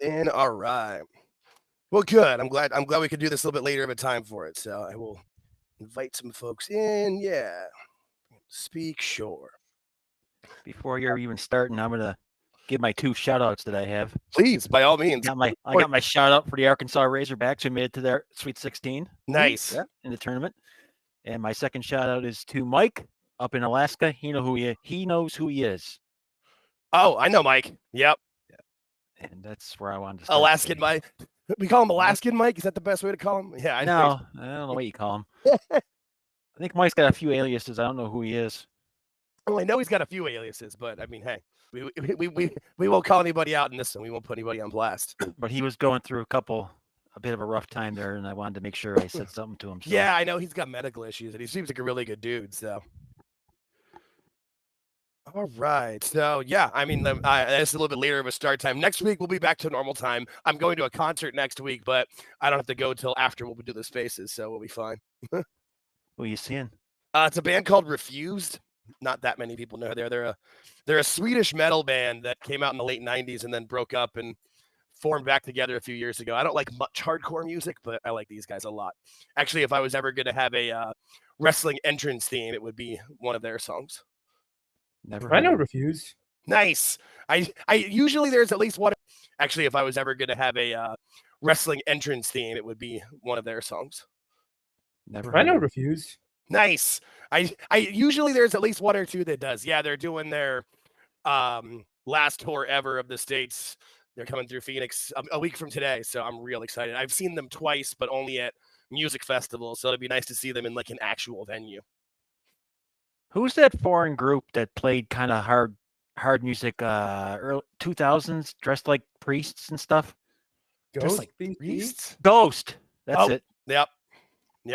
And all right. Well, good. I'm glad we could do this a little bit later of a time for it. So I will invite some folks in. Yeah. Speak, sure. Before you're even starting, I'm gonna give my 2 shout-outs that I have. Please, by all means. I got my shout-out for the Arkansas Razorbacks who made it to their Sweet 16. Nice. In the tournament. And my second shout-out is to Mike up in Alaska. He knows who he is. Oh, I know Mike. Yep. And that's where I wanted to start. Alaskan Mike. We call him Alaskan Mike. Is that the best way to call him? Yeah. I don't know what you call him. I think Mike's got a few aliases. I don't know who he is. Well, I know he's got a few aliases, but I mean, hey, we won't call anybody out in this one. We won't put anybody on blast. But he was going through a bit of a rough time there, and I wanted to make sure I said something to him. So. Yeah, I know he's got medical issues, and he seems like a really good dude. So. All right. So, yeah, I mean, it's a little bit later of a start time. Next week, we'll be back to normal time. I'm going to a concert next week, but I don't have to go till after we'll do the spaces, so we'll be fine. Who are you seeing? It's a band called Refused. Not that many people know they're a Swedish metal band that came out in the late 90s and then broke up and formed back together a few years ago. I don't like much hardcore music, but I like these guys a lot. Actually, if I was ever going to have a wrestling entrance theme, it would be one of their songs. I know Refused. Nice. I usually there's at least one. Actually, if I was ever going to have a wrestling entrance theme, it would be one of their songs. I know Refused. Nice. I usually there's at least one or two that does. Yeah, they're doing their last tour ever of the States. They're coming through Phoenix a week from today, so I'm real excited. I've seen them twice, but only at music festivals, so it'd be nice to see them in like an actual venue. Who's that foreign group that played kind of hard music early 2000s, dressed like priests and stuff? Ghost? Like priests? Ghost. That's it. Yep.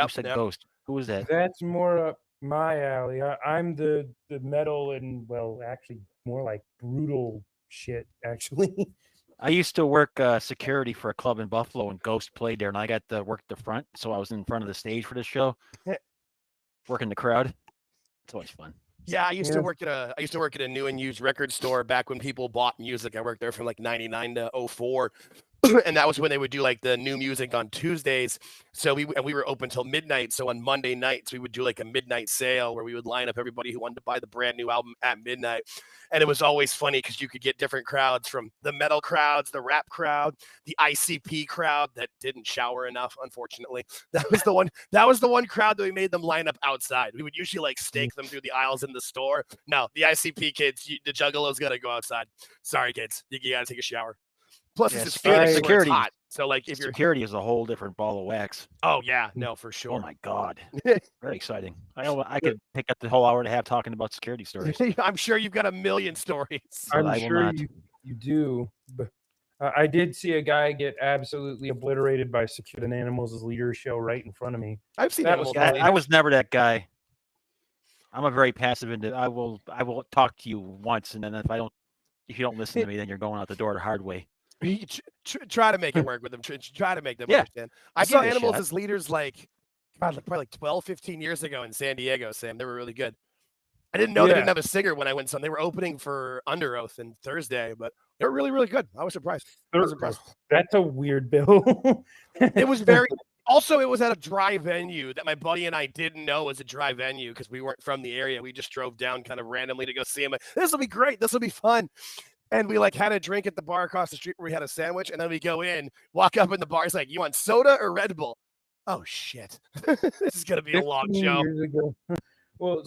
Said Ghost. Who was that? That's more up my alley. I'm the metal and, well, actually more like brutal shit, actually. I used to work security for a club in Buffalo, and Ghost played there, and I got to work the front, so I was in front of the stage for the show, working the crowd. It's always fun. Yeah, I used to work at a new and used record store back when people bought music. I worked there from like 99 to 04. And that was when they would do like the new music on Tuesdays. So we were open till midnight. So on Monday nights, we would do like a midnight sale where we would line up everybody who wanted to buy the brand new album at midnight. And it was always funny because you could get different crowds, from the metal crowds, the rap crowd, the ICP crowd that didn't shower enough, unfortunately. That was the one crowd that we made them line up outside. We would usually like stake them through the aisles in the store. No, the ICP kids, the juggalos got to go outside. Sorry, kids. You got to take a shower. Plus, it's security. Hot. So, like, if security is a whole different ball of wax. Oh yeah, no, for sure. Oh my God, very exciting. I could pick up the whole hour and a half talking about security stories. I'm sure you've got a million stories. I'm sure you do. But I did see a guy get absolutely obliterated by Security and Animals' leader show right in front of me. I've seen that. I was never that guy. I'm a very passive individual. I will talk to you once, and then if you don't listen to me, then you're going out the door the hard way. Try to make it work with them. Try to make them understand. I saw Animals as leaders probably like 12, 15 years ago in San Diego, Sam. They were really good. I didn't know they didn't have a singer when I went. They were opening for Under Oath on Thursday, but they were really, really good. I was surprised. That's a weird bill. It was very. Also, it was at a dry venue that my buddy and I didn't know was a dry venue because we weren't from the area. We just drove down kind of randomly to go see him. This will be great. This will be fun. And we like had a drink at the bar across the street where we had a sandwich. And then we go in, walk up in the bar. It's like, you want soda or Red Bull? Oh, shit. This is going to be a long show. Well,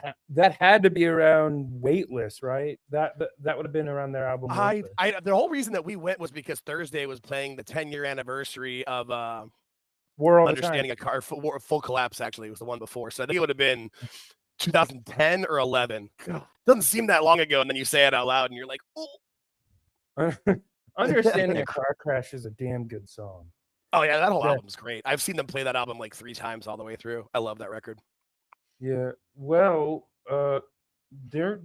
God, that had to be around Weightless, right? That would have been around their album. The whole reason that we went was because Thursday was playing the 10-year anniversary of Understanding a Car. Full Collapse, actually, was the one before. So I think it would have been 2010 or 11. Doesn't seem that long ago, and then you say it out loud, and you're like, "Oh." Understanding a Car Crash is a damn good song. Oh yeah, that whole album's great. I've seen them play that album like 3 times all the way through. I love that record. Yeah, well, there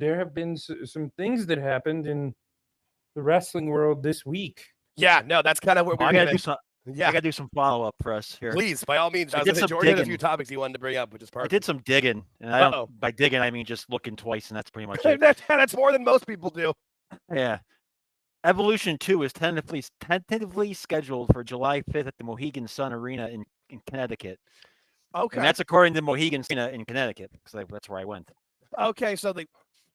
have been some things that happened in the wrestling world this week. Yeah, no, that's kind of what we're going to do. Yeah, I got to do some follow-up for us here. Please, by all means. George had a few topics he wanted to bring up, which is perfect. I did some digging, and by digging, I mean just looking twice, and that's pretty much it. That's more than most people do. Yeah. Evolution 2 is tentatively scheduled for July 5th at the Mohegan Sun Arena in Connecticut. Okay. And that's according to Mohegan Cena in Connecticut, because that's where I went. Okay, so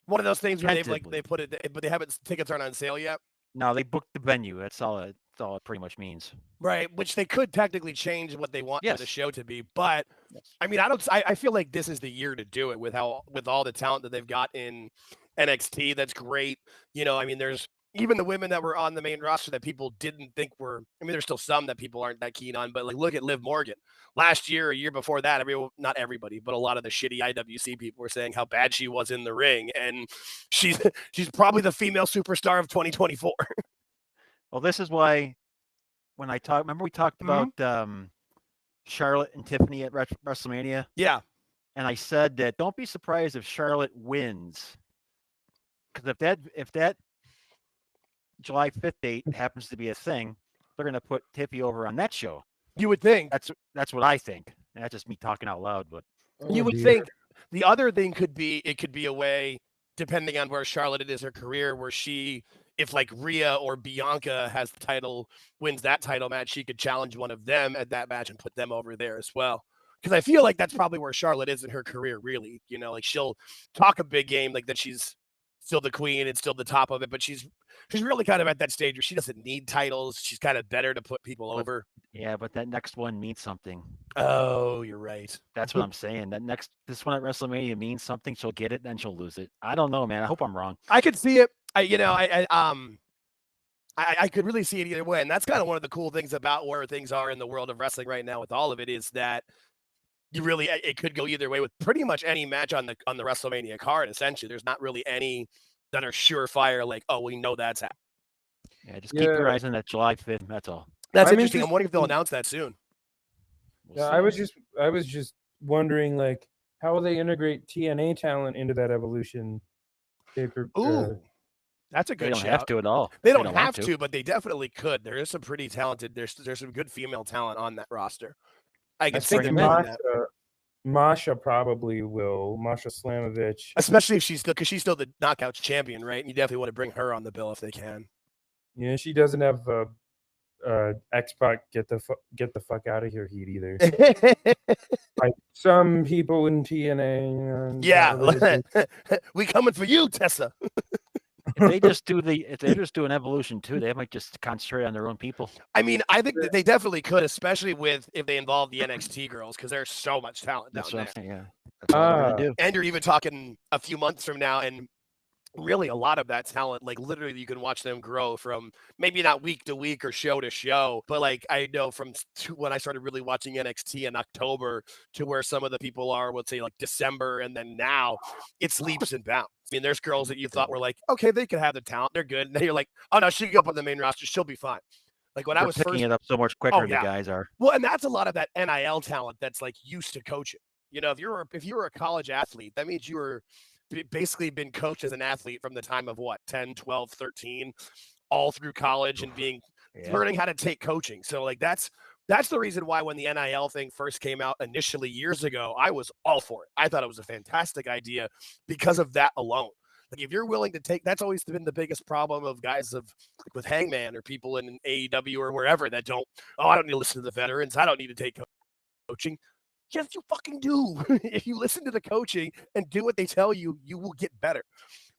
one of those things where they Tentatively. put it, but they haven't tickets aren't on sale yet. No, they booked the venue. That's all it pretty much means. Right, which they could technically change what they want for the Yes. show to be, but Yes. I mean, I feel like this is the year to do it with all the talent that they've got in NXT. That's great. You know, I mean, there's even the women that were on the main roster that people didn't think were. I mean, there's still some that people aren't that keen on, but like look at Liv Morgan. Last year, a year before that, not everybody, but a lot of the shitty IWC people were saying how bad she was in the ring, and she's probably the female superstar of 2024. Well, this is why when I talked, remember we talked about Charlotte and Tiffany at WrestleMania? Yeah. And I said that don't be surprised if Charlotte wins. Because if that July 5th date happens to be a thing, they're going to put Tiffy over on that show. You would think. That's what I think. And that's just me talking out loud, but you would think the other thing could be a way, depending on where Charlotte is her career, where if like Rhea or Bianca has the title, wins that title match, she could challenge one of them at that match and put them over there as well. Because I feel like that's probably where Charlotte is in her career, really. You know, like she'll talk a big game, like that she's still the queen and still the top of it, but she's really kind of at that stage where she doesn't need titles. She's kind of better to put people over. Yeah, but that next one means something. Oh, you're right. That's what I'm saying. This one at WrestleMania means something. She'll get it, then she'll lose it. I don't know, man. I hope I'm wrong. I could see it. I could really see it either way, and that's kind of one of the cool things about where things are in the world of wrestling right now. With all of it, is that it could go either way with pretty much any match on the WrestleMania card. Essentially, there's not really any that are surefire. Like, oh, we know that's happening. Yeah, just keep your eyes on that July 5th. That's all. That's interesting. I'm wondering if they'll announce that soon. Yeah, I was just wondering, like, how will they integrate TNA talent into that Evolution paper? Ooh, that's a good. They don't have to at all. They don't have to, but they definitely could. There is some pretty talented. There's some good female talent on that roster. I think Masha probably will. Masha Slamovich, especially if she's still the Knockouts champion, right? And you definitely want to bring her on the bill if they can. Yeah, she doesn't have X-Pac get the fuck out of here heat either. Like some people in TNA. Yeah, we coming for you, Tessa. If they just do an Evolution 2, they might just concentrate on their own people. I mean, I think that they definitely could, especially if they involve the NXT girls, because there's so much talent down there. That's what I'm saying, yeah. That's what they're gonna do. And you're even talking a few months from now, and really a lot of that talent, like literally you can watch them grow from maybe not week to week or show to show, but like I know from when I started really watching NXT in October to where some of the people are, let's say like December, and then now it's leaps and bounds. I mean, there's girls that you thought were like, okay, they could have the talent, they're good, and then you're like, oh no, she can go up on the main roster, she'll be fine. Like when I was picking first it up so much quicker, the guys are. Well, and that's a lot of that NIL talent that's like used to coaching. You know, if you were a college athlete, that means you were basically been coached as an athlete from the time of 10, 12, 13, all through college and learning how to take coaching. So like that's the reason why when the NIL thing first came out initially years ago, I was all for it. I thought it was a fantastic idea because of that alone. Like if you're willing to take, that's always been the biggest problem of guys with Hangman or people in AEW or wherever that I don't need to listen to the veterans. I don't need to take coaching. Yes, you fucking do. If you listen to the coaching and do what they tell you, you will get better.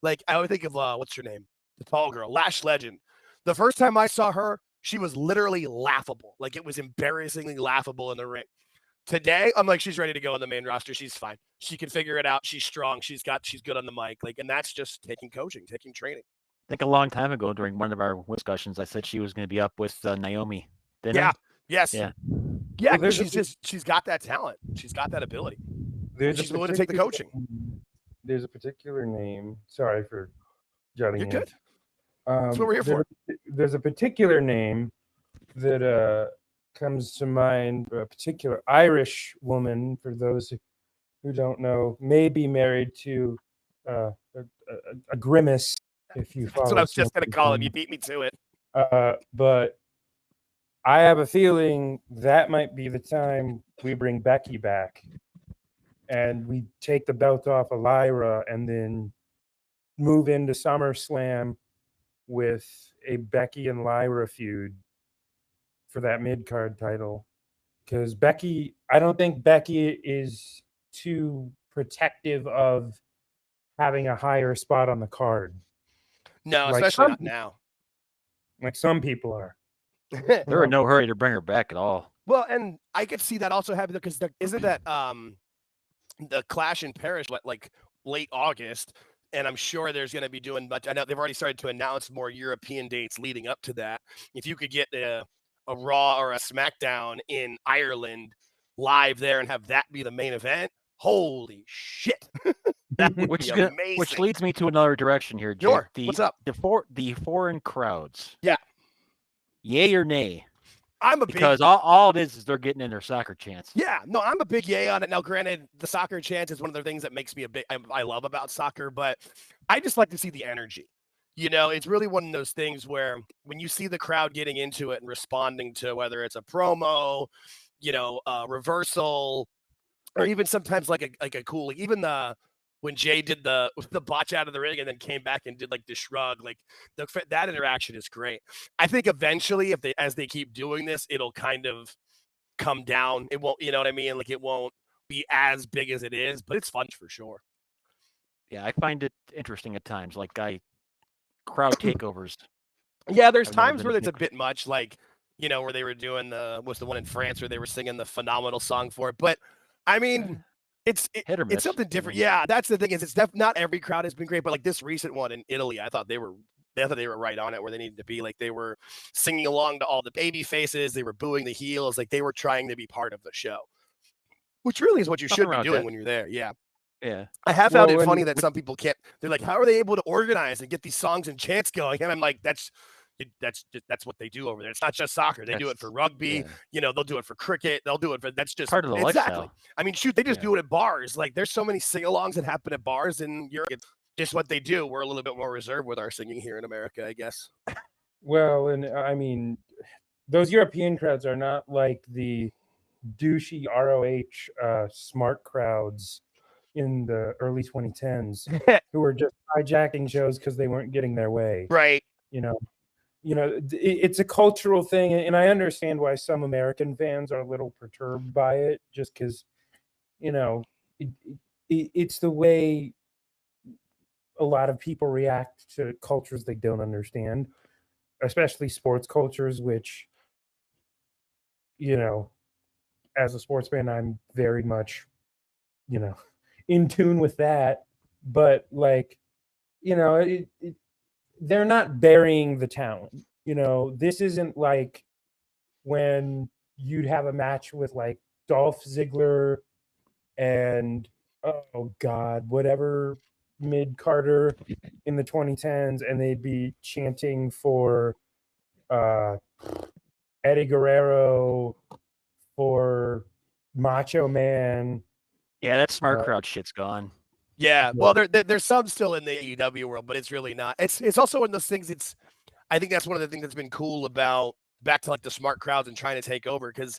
Like I would think of what's her name? The tall girl, Lash Legend. The first time I saw her, she was literally laughable. Like it was embarrassingly laughable in the ring. Today, I'm like, she's ready to go on the main roster. She's fine. She can figure it out. She's strong. She's good on the mic. Like, and that's just taking coaching, taking training. I think a long time ago during one of our discussions, I said she was going to be up with Naomi. Didn't I? Yes. Yeah. Yeah, well, she's got that talent. She's got that ability. She's willing to take the coaching. There's a particular name. Sorry for jutting in. You're good. That's what we're here for. There's a particular name that comes to mind. A particular Irish woman, for those who don't know, may be married to a Grimace. If you follow. That's what I was just going to call him. You beat me to it. But I have a feeling that might be the time we bring Becky back and we take the belt off of Lyra and then move into SummerSlam with a Becky and Lyra feud for that mid-card title. Because I don't think Becky is too protective of having a higher spot on the card. No, Like especially not now. Like some people are. They're in no hurry to bring her back at all. Well, and I could see that also happening because isn't that the Clash in Paris like late August, and I'm sure there's going to be doing. But I know they've already started to announce more European dates leading up to that. If you could get a Raw or a SmackDown in Ireland live there and have that be the main event, holy shit, that would be amazing. Which leads me to another direction here, Jake. Sure. What's up? The foreign crowds. Yeah. Yay or nay? Because all it is they're getting in their soccer chants. Yeah, no, I'm a big yay on it. Now, granted, the soccer chants is one of the things that makes me I love about soccer, but I just like to see the energy. You know, it's really one of those things where when you see the crowd getting into it and responding to whether it's a promo, reversal, or even sometimes like a cool, even when Jay did the botch out of the ring and then came back and did like the shrug, like that interaction is great. I think eventually as they keep doing this, it'll kind of come down. It won't, you know what I mean? Like it won't be as big as it is, but it's fun for sure. Yeah, I find it interesting at times. Like crowd takeovers. Yeah, there's times where it's a bit much, like, where they were doing the one in France where they were singing the Phenomenal song for it. But I mean, it's something different. Yeah, that's the thing is not every crowd has been great, but like this recent one in Italy, I thought they were right on it where they needed to be. Like they were singing along to all the baby faces, they were booing the heels, like they were trying to be part of the show, which really is what you should be doing when you're there. Yeah. Yeah. I have found it funny that some people can't. They're like, how are they able to organize and get these songs and chants going? And I'm like, that's what they do over there. It's not just soccer. They do it for rugby. Yeah. They'll do it for cricket. They'll do it for that's just part of the lifestyle. I mean, shoot, they just do it at bars. Like there's so many sing-alongs that happen at bars in Europe. It's just what they do. We're a little bit more reserved with our singing here in America, I guess. Well, and I mean, those European crowds are not like the douchey ROH smart crowds in the early 2010s who were just hijacking shows because they weren't getting their way. Right. It's a cultural thing, and I understand why some American fans are a little perturbed by it, just because, it's the way a lot of people react to cultures they don't understand, especially sports cultures, which, as a sports fan, I'm very much, in tune with that, but like, they're not burying the talent. This isn't like when you'd have a match with like Dolph Ziggler and whatever mid-carder in the 2010s, and they'd be chanting for Eddie Guerrero, for Macho Man. Yeah, that smart crowd shit's gone. Yeah, well, there's some still in the AEW world, but it's really not. It's also one of those things. I think that's one of the things that's been cool about back to like the smart crowds and trying to take over, because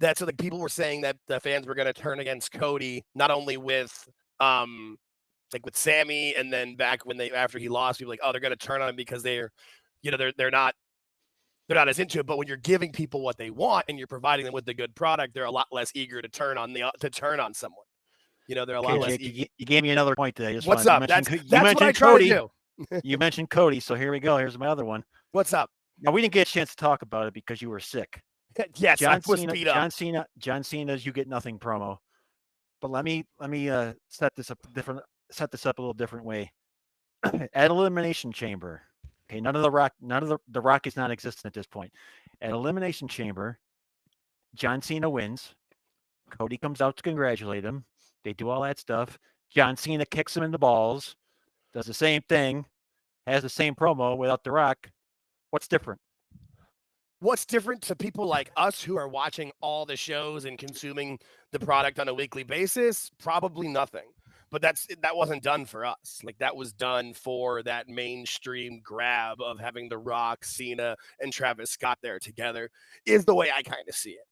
that's what like people were saying that the fans were going to turn against Cody, not only with like with Sammy, and then back when after he lost, people were like, oh, they're going to turn on him because they're not as into it. But when you're giving people what they want and you're providing them with the good product, they're a lot less eager to turn on someone. They're a lot less. You gave me another point today. What's up? That's what I try to do. You mentioned Cody, so here we go. Here's my other one. What's up? Now, we didn't get a chance to talk about it because you were sick. Yes, I was beat up. John Cena's "You Get Nothing" promo. But let me set this up a little different way. At Elimination Chamber, okay, none of the Rock is non-existent at this point. At Elimination Chamber, John Cena wins. Cody comes out to congratulate him. They do all that stuff. John Cena kicks him in the balls, does the same thing, has the same promo without The Rock. What's different? What's different to people like us who are watching all the shows and consuming the product on a weekly basis? Probably nothing. But that wasn't done for us. Like that was done for that mainstream grab of having The Rock, Cena, and Travis Scott there together is the way I kind of see it.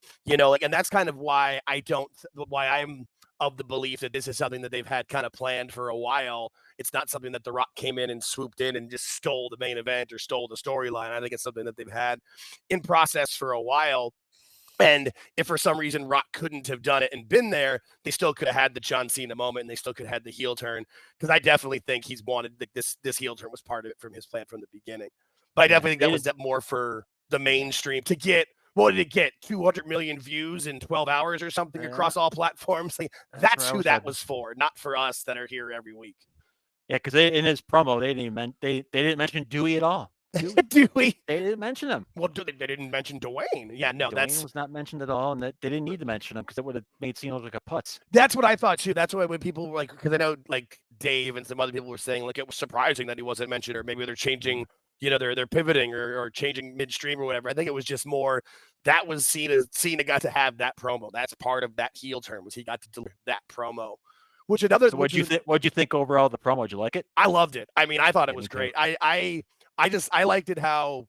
And that's kind of why I'm of the belief that this is something that they've had kind of planned for a while. It's not something that The Rock came in and swooped in and just stole the main event or stole the storyline. I think it's something that they've had in process for a while. And if for some reason Rock couldn't have done it and been there, they still could have had the John Cena moment, and they still could have had the heel turn. Because I definitely think he's wanted this heel turn was part of it from his plan from the beginning. But I definitely think that was more for the mainstream to get. What did it get? 200 million views in 12 hours or something across all platforms. Like, that's who that was for, not for us that are here every week. Yeah, because in his promo, they didn't mention Dewey at all. Dewey. They didn't mention him. Well, they didn't mention Dwayne. Yeah, no, Dwayne was not mentioned at all, and that they didn't need to mention him because it would have made Cena look like a putz. That's what I thought too. That's why when people were like, because I know like Dave and some other people were saying like it was surprising that he wasn't mentioned, or maybe they're changing, they're pivoting or changing midstream or whatever. I think it was just more that was Cena. Cena got to have that promo. That's part of that heel turn, was he got to deliver that promo. Which another. So what'd you think overall of the promo? Did you like it? I loved it. I mean, I thought it was great. I liked it how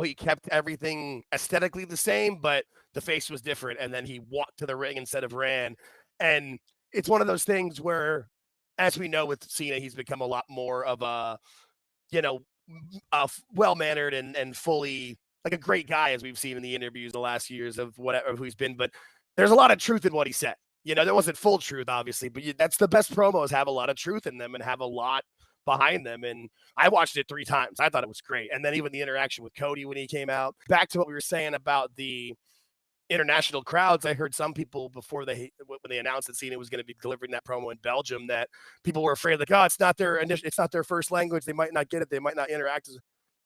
he kept everything aesthetically the same, but the face was different. And then he walked to the ring instead of ran. And it's one of those things where, as we know with Cena, he's become a lot more of a, well-mannered and fully like a great guy, as we've seen in the interviews the last years of whatever who he's been. But there's a lot of truth in what he said. There wasn't full truth, obviously, but that's the best promos, have a lot of truth in them and have a lot behind them. And I watched it 3 times. I thought it was great. And then even the interaction with Cody when he came out. Back to what we were saying about the international crowds, I heard some people when they announced that Cena was going to be delivering that promo in Belgium, that people were afraid, like, oh, it's not their first language. They might not get it. They might not interact.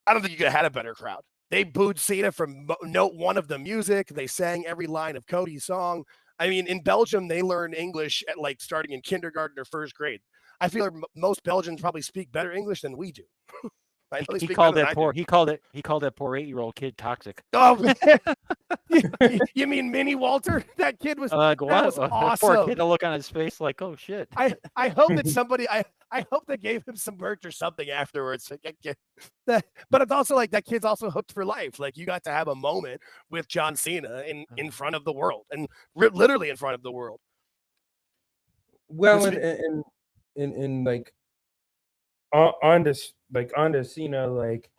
I don't think you could have had a better crowd. They booed Cena from note 1 of the music. They sang every line of Cody's song. I mean, in Belgium, they learn English at like starting in kindergarten or first grade. I feel like most Belgians probably speak better English than we do. I know he called that poor 8-year-old kid toxic. Oh, you mean Mini Walter? That kid was that was awesome. Poor kid, to look on his face like, oh shit. I hope that somebody I hope they gave him some merch or something afterwards. But it's also like that kid's also hooked for life. Like, you got to have a moment with John Cena in front of the world, and literally in front of the world. Well, and like on to Cena, like,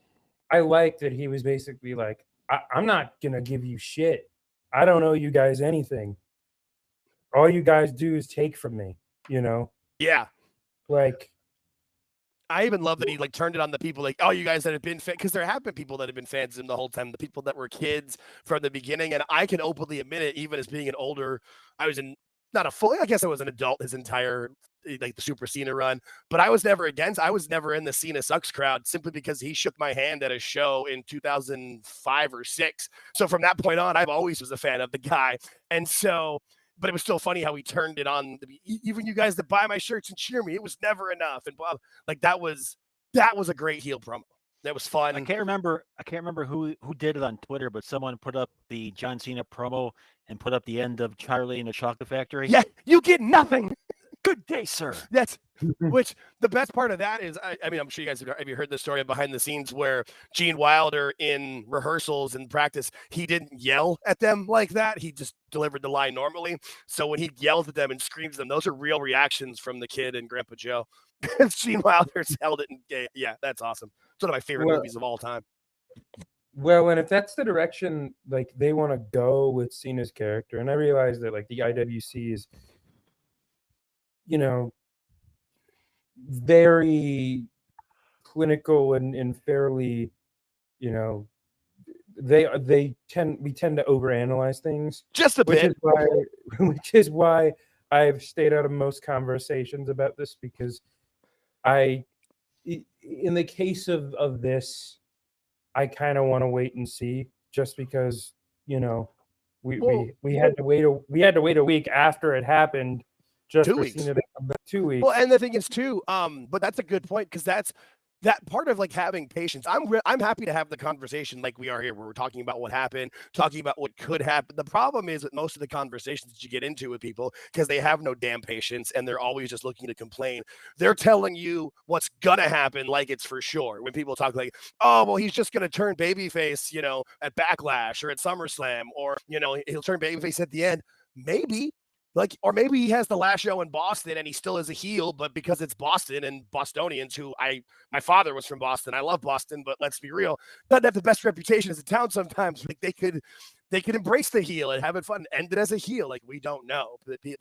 I like that he was basically like, I'm not gonna give you shit. I don't owe you guys anything. All you guys do is take from me, Yeah. Like, I even love that he like turned it on the people like, oh, you guys that have been because there have been people that have been fans of him the whole time, the people that were kids from the beginning. And I can openly admit it, even as being an older, I was I guess I was an adult his entire, like, the Super Cena run, but I was never in the Cena sucks crowd, simply because he shook my hand at a show in 2005 or 6. So from that point on, I've always was a fan of the guy. And so, but it was still funny how he turned it on. Even you guys that buy my shirts and cheer me, it was never enough. And like, that was a great heel promo. That was fun. I can't remember who did it on Twitter, but someone put up the John Cena promo and put up the end of Charlie and the Chocolate Factory. Yeah, you get nothing. Good day, sir. That's which the best part of that is, I mean, I'm sure you guys have you heard the story behind the scenes where Gene Wilder in rehearsals and practice, he didn't yell at them like that. He just delivered the line normally. So when he yells at them and screams them, those are real reactions from the kid and Grandpa Joe. Gene Wilder's held it. And yeah, that's awesome. It's one of my favorite movies of all time. Well, and if that's the direction like they want to go with Cena's character, and I realize that like the IWC is, very clinical and fairly, we tend to overanalyze things just a bit, which is why I've stayed out of most conversations about this, because in the case of this, I kind of want to wait and see, just because we had to wait a week after it happened. Just 2 weeks. 2 weeks. Well, and the thing is too, but that's a good point, because that's that part of like having patience. I'm happy to have the conversation like we are here, where we're talking about what happened, talking about what could happen. The problem is that most of the conversations that you get into with people, because they have no damn patience and they're always just looking to complain, they're telling you what's gonna happen like it's for sure. When people talk like, oh, well, he's just gonna turn babyface, at Backlash or at SummerSlam, or he'll turn babyface at the end. Maybe. Like, or maybe he has the last show in Boston and he still is a heel, but because it's Boston and Bostonians, my father was from Boston. I love Boston, but let's be real, doesn't have the best reputation as a town sometimes. Like they could embrace the heel and have it fun, end it as a heel. Like we don't know. I think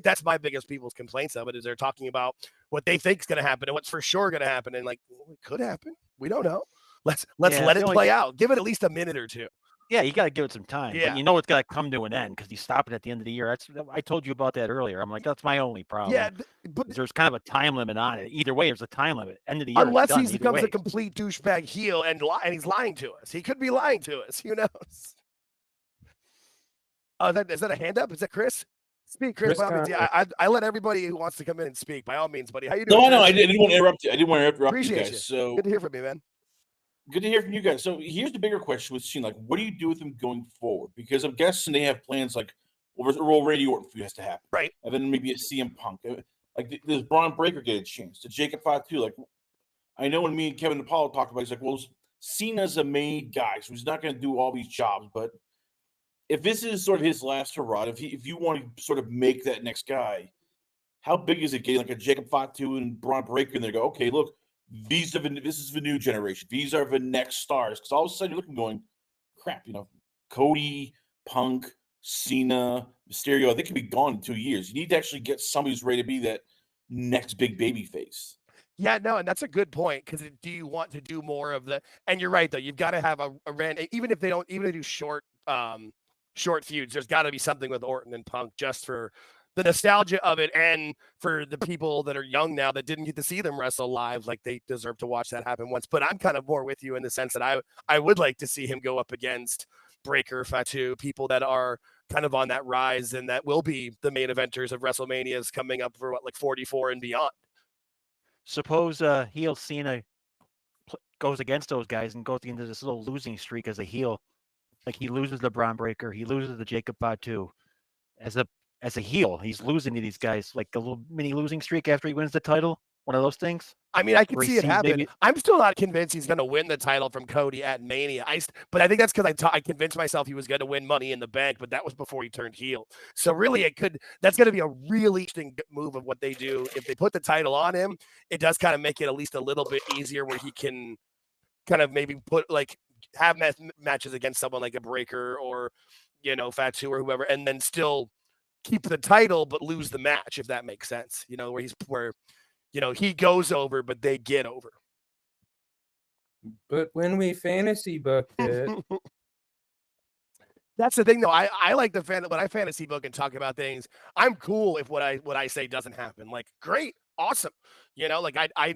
that's my biggest people's complaints of it is they're talking about what they think is going to happen and what's for sure going to happen. And like, well, it could happen. We don't know. Let's let it play out. Give it at least a minute or two. Yeah, you got to give it some time. Yeah. But you know it's got to come to an end because you stop it at the end of the year. I told you about that earlier. I'm like, that's my only problem. Yeah, but there's kind of a time limit on it. Either way, there's a time limit. End of the year. Unless he becomes a complete douchebag heel and he's lying to us. He could be lying to us. Who knows? Is that a hand up? Is that Chris? Speak, Chris. I let everybody who wants to come in and speak. By all means, buddy. How you doing? No, I didn't want to interrupt you. I didn't want to interrupt Appreciate you guys. You. So good to hear from you, man. Good to hear from you guys. So here's the bigger question with Cena. Like, what do you do with him going forward? Because I'm guessing they have plans like, well, Randy Orton has to happen. Right. And then maybe a CM Punk. Like, does Braun Breaker get a chance? Did Jacob Fatu? Like, I know when me and Kevin Apollo talked about it, he's like, well, Cena's a made guy, so he's not going to do all these jobs. But if this is sort of his last hurrah, if you want to sort of make that next guy, how big is it getting like a Jacob Fatu and Braun Breaker? And they go, okay, look, this is the new generation. These are the next stars. Because all of a sudden you're looking going, crap, Cody, Punk, Cena, Mysterio, they could be gone in 2 years. You need to actually get somebody who's ready to be that next big baby face. Yeah, no, and that's a good point because do you want to do more of the? And you're right though. You've got to have a random, even if they do short feuds. There's got to be something with Orton and Punk just for the nostalgia of it, and for the people that are young now that didn't get to see them wrestle live, like they deserve to watch that happen once. But I'm kind of more with you in the sense that I would like to see him go up against Breaker, Fatu, people that are kind of on that rise and that will be the main eventers of WrestleManias coming up for like 44 and beyond. Suppose heel Cena goes against those guys and goes into this little losing streak as a heel. Like he loses the Braun Breaker, he loses the Jacob Fatu. As a heel, he's losing to these guys, like a little mini losing streak after he wins the title. One of those things. I mean, I can see it happen. I'm still not convinced he's going to win the title from Cody at Mania. But I think that's because I convinced myself he was going to win Money in the Bank, but that was before he turned heel. So really, that's going to be a really interesting move of what they do. If they put the title on him, it does kind of make it at least a little bit easier where he can kind of maybe have matches against someone like a Breaker or, Fatu or whoever, and then still keep the title but lose the match, if that makes sense. Where he goes over but they get over. But when we fantasy booked it, that's the thing though. I like when I fantasy book and talk about things, I'm cool if what I say doesn't happen. Like, great, awesome. Like I